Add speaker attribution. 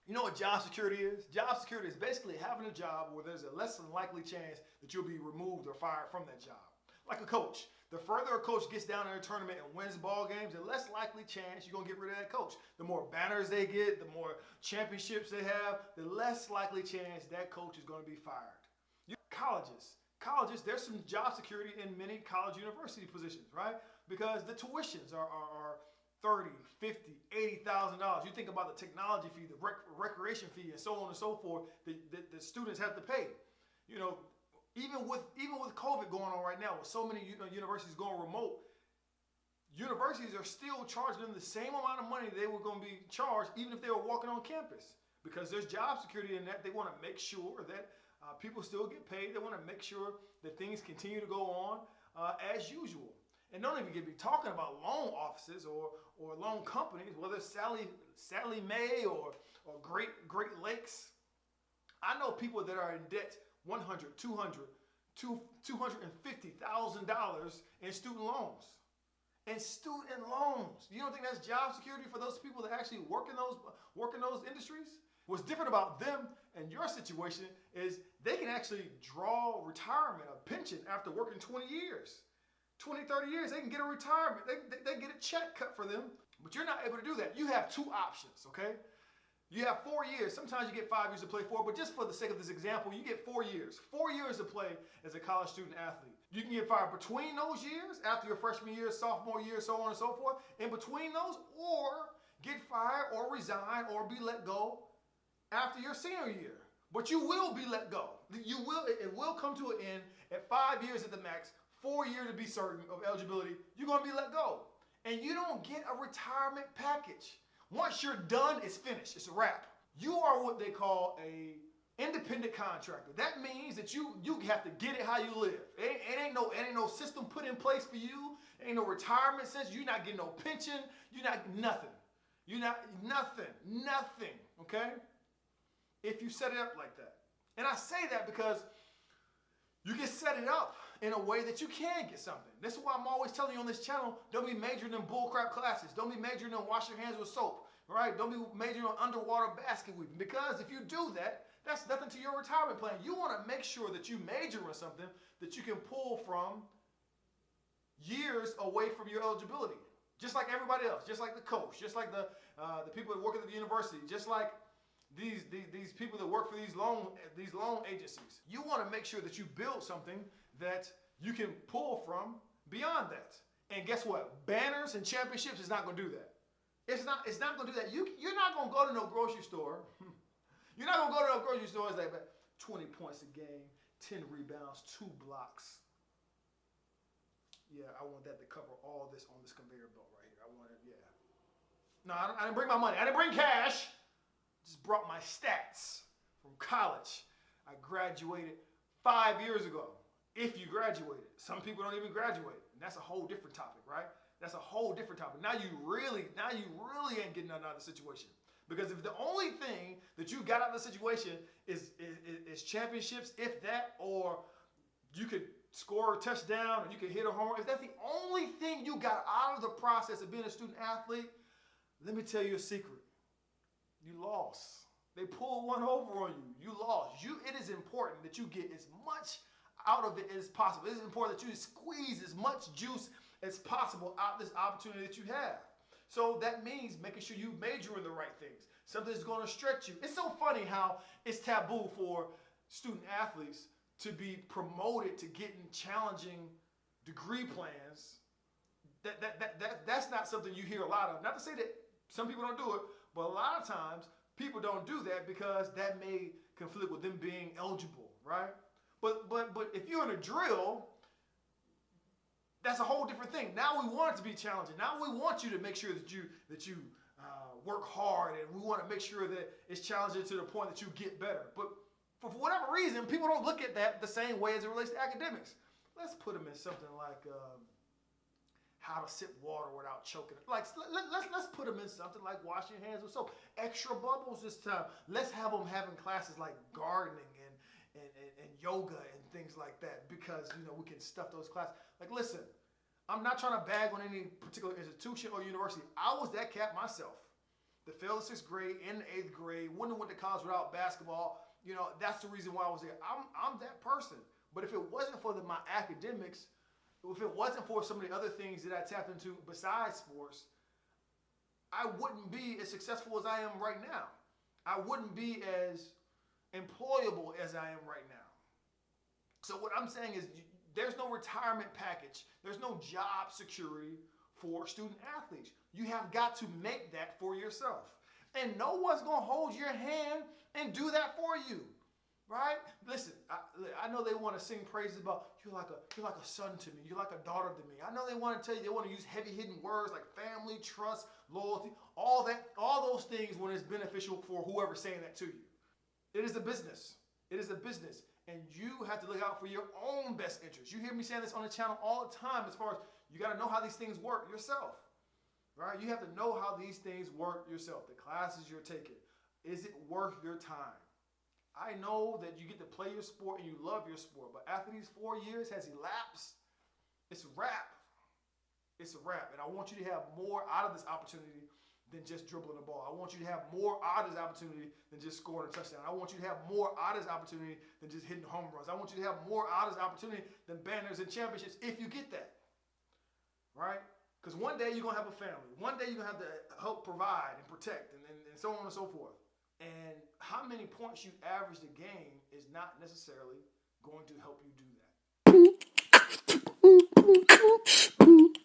Speaker 1: You know what job security is? Job security is basically having a job where there's a less than likely chance that you'll be removed or fired from that job. Like a coach. The further a coach gets down in a tournament and wins ball games, the less likely chance you're going to get rid of that coach. The more banners they get, the more championships they have, the less likely chance that coach is going to be fired. Colleges, there's some job security in many college university positions, right? Because the tuitions are $30, $50, $80,000. You think about the technology fee, the recreation fee, and so on and so forth that the students have to pay. You know, even with COVID going on right now, with so many universities going remote, universities are still charging them the same amount of money they were going to be charged even if they were walking on campus. Because there's job security in that. They want to make sure that people still get paid. They want to make sure that things continue to go on as usual. And don't even get me talking about loan offices or loan companies, whether it's Sallie Mae or Great Lakes. I know people that are in debt $100, $200, $250,000 in student loans. And student loans. You don't think that's job security for those people that actually work in those industries? What's different about them and your situation is they can actually draw retirement, a pension after working 20 years. 20, 30 years, they can get a retirement. They get a check cut for them. But you're not able to do that. You have two options, okay? You have 4 years. Sometimes you get 5 years to play for, but just for the sake of this example, you get 4 years. 4 years to play as a college student athlete. You can get fired between those years, after your freshman year, sophomore year, so on and so forth, in between those, or get fired or resign or be let go after your senior year. But you will be let go. It will come to an end at 5 years at the max, 4 years to be certain of eligibility. You're going to be let go. And you don't get a retirement package. Once you're done, it's finished. It's a wrap. You are what they call a independent contractor. That means that you have to get it how you live. It ain't no system put in place for you. Ain't no retirement system. You're not getting no pension. You're not nothing. You're not nothing. Okay? If you set it up like that. And I say that because you can set it up in a way that you can get something. This is why I'm always telling you on this channel, don't be majoring in bullcrap classes. Don't be majoring in wash your hands with soap. Right? Don't be majoring on underwater basket weaving. Because if you do that, that's nothing to your retirement plan. You want to make sure that you major in something that you can pull from years away from your eligibility. Just like everybody else. Just like the coach. Just like the people that work at the university. Just like these people that work for these loan agencies. You want to make sure that you build something that you can pull from beyond that. And guess what? Banners and championships is not going to do that. It's not going to do that. You're not going to go to no grocery store. You're not going to go to no grocery store and say, 20 points a game, 10 rebounds, 2 blocks. Yeah, I want that to cover all this on this conveyor belt right here. I want it, yeah. No, I didn't bring my money. I didn't bring cash. Just brought my stats from college. I graduated 5 years ago. If you graduated. Some people don't even graduate. And that's a whole different topic, right? That's a whole different topic. Now you really ain't getting nothing out of the situation. Because if the only thing that you got out of the situation is championships, if that, or you could score a touchdown or you could hit a home run, if that's the only thing you got out of the process of being a student athlete, let me tell you a secret. You lost. They pulled one over on you. You lost. It is important that you get as much out of it as possible. It is important that you squeeze as much juice as possible out of this opportunity that you have. So that means making sure you major in the right things. Something that's going to stretch you. It's so funny how it's taboo for student athletes to be promoted to getting challenging degree plans. That's not something you hear a lot of. Not to say that some people don't do it, but a lot of times people don't do that because that may conflict with them being eligible, right? But if you're in a drill, that's a whole different thing. Now we want it to be challenging. Now we want you to make sure that you work hard, and we want to make sure that it's challenging to the point that you get better. But for whatever reason, people don't look at that the same way as it relates to academics. Let's put them in something like how to sip water without choking. Like let's put them in something like washing your hands with soap. Extra bubbles this time. Let's have them having classes like gardening and yoga and things like that, because we can stuff those classes. Like, listen, I'm not trying to bag on any particular institution or university. I was that cat myself. that failed the 6th grade and the 8th grade, wouldn't have went to college without basketball. That's the reason why I was there. I'm that person. But if it wasn't for my academics, if it wasn't for some of the other things that I tapped into besides sports, I wouldn't be as successful as I am right now. I wouldn't be as employable as I am right now. So what I'm saying is there's no retirement package. There's no job security for student athletes. You have got to make that for yourself. And no one's going to hold your hand and do that for you. Right? Listen, I know they want to sing praises about you're like a son to me. You're like a daughter to me. I know they want to tell you, they want to use heavy hitting words like family, trust, loyalty, all those things when it's beneficial for whoever's saying that to you. It is a business. It is a business. And you have to look out for your own best interests. You hear me saying this on the channel all the time as far as you got to know how these things work yourself. Right? You have to know how these things work yourself. The classes you're taking. Is it worth your time? I know that you get to play your sport and you love your sport, but after these 4 years has elapsed, it's a wrap. It's a wrap. And I want you to have more out of this opportunity than just dribbling the ball. I want you to have more out of this opportunity than just scoring a touchdown. I want you to have more out of this opportunity than just hitting home runs. I want you to have more out of this opportunity than banners and championships if you get that. Right? Because one day you're going to have a family. One day you're going to have to help provide and protect and so on and so forth. And how many points you average a game is not necessarily going to help you do that.